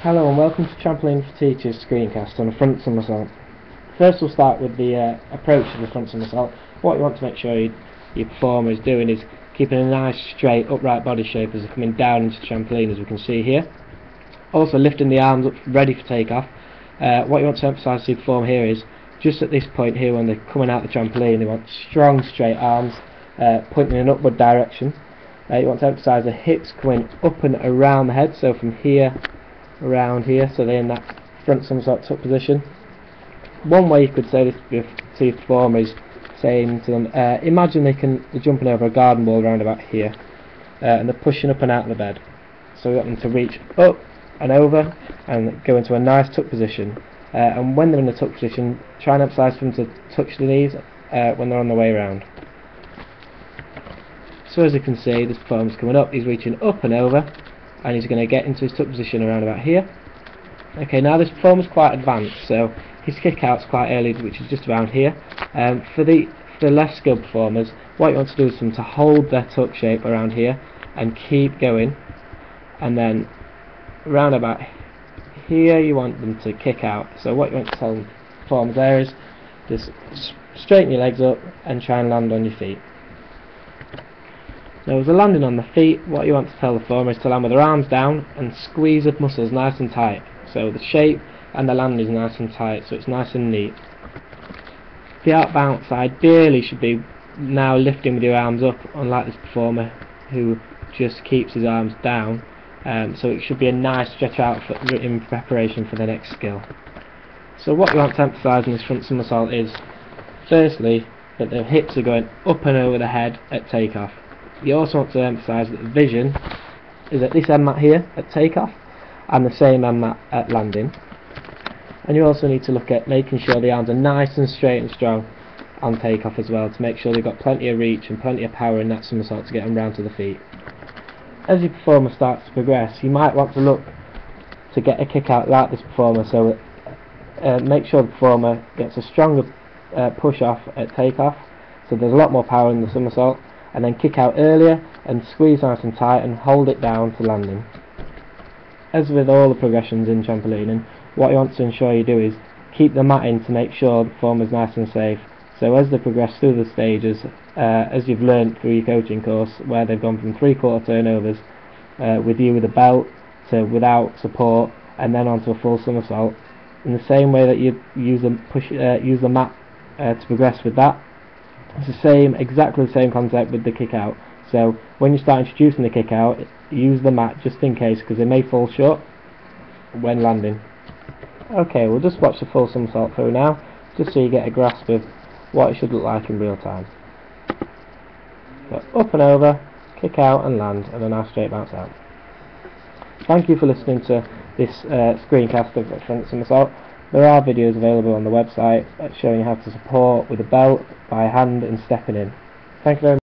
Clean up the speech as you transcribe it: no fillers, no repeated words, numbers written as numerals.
Hello and welcome to Trampoline for Teachers screencast on a front somersault. First we'll start with the approach of the front somersault. What you want to make sure your performer is doing is keeping a nice straight upright body shape as they're coming down into the trampoline, as we can see here. Also lifting the arms up ready for takeoff. What you want to emphasise to your performer here is just at this point here when they're coming out the trampoline, they want strong straight arms pointing in an upward direction. You want to emphasise the hips coming up and around the head, so from here around here, so they're in that front somersault tuck position. One way you could say this to your performer is saying to them, imagine they're jumping over a garden wall around about here, and they're pushing up and out of the bed. So we want them to reach up and over and go into a nice tuck position. And when they're in the tuck position, try and emphasise for them to touch the knees when they're on the way around. So as you can see, this performer's coming up, he's reaching up and over, and he's going to get into his tuck position around about here. Okay, now this performer's quite advanced, so his kick out's quite early, which is just around here. For the less skilled performers, what you want to do is for them to hold their tuck shape around here and keep going, and then around about here you want them to kick out. So what you want to tell the performers there is just straighten your legs up and try and land on your feet. Now as they're landing on the feet, what you want to tell the performer is to land with their arms down and squeeze the muscles nice and tight. So the shape and the land is nice and tight, so it's nice and neat. The out bounce ideally should be now lifting with your arms up, unlike this performer who just keeps his arms down. So it should be a nice stretch out in preparation for the next skill. So what you want to emphasise in this front somersault is, firstly, that the hips are going up and over the head at takeoff. You also want to emphasise that the vision is at this end mat here at takeoff and the same end mat at landing. And you also need to look at making sure the arms are nice and straight and strong on takeoff as well, to make sure they've got plenty of reach and plenty of power in that somersault to get them round to the feet. As your performer starts to progress, you might want to look to get a kick out like this performer, so make sure the performer gets a stronger push off at takeoff, so there's a lot more power in the somersault, and then kick out earlier and squeeze nice and tight and hold it down to landing. As with all the progressions in trampolining, what you want to ensure you do is keep the mat in to make sure the performer is nice and safe. So as they progress through the stages, as you've learnt through your coaching course, where they've gone from 3/4 turnovers with you with a belt to without support and then onto a full somersault, in the same way that you use the mat to progress with that, it's exactly the same concept with the kick out. So when you start introducing the kick out, use the mat just in case, because they may fall short when landing. Okay, we'll just watch the full somersault through now, just so you get a grasp of what it should look like in real time. So up and over, kick out and land, and a nice straight bounce out. Thank you for listening to this screencast of front somersault. There are videos available on the website showing you how to support with a belt, by hand and stepping in. Thank you very much.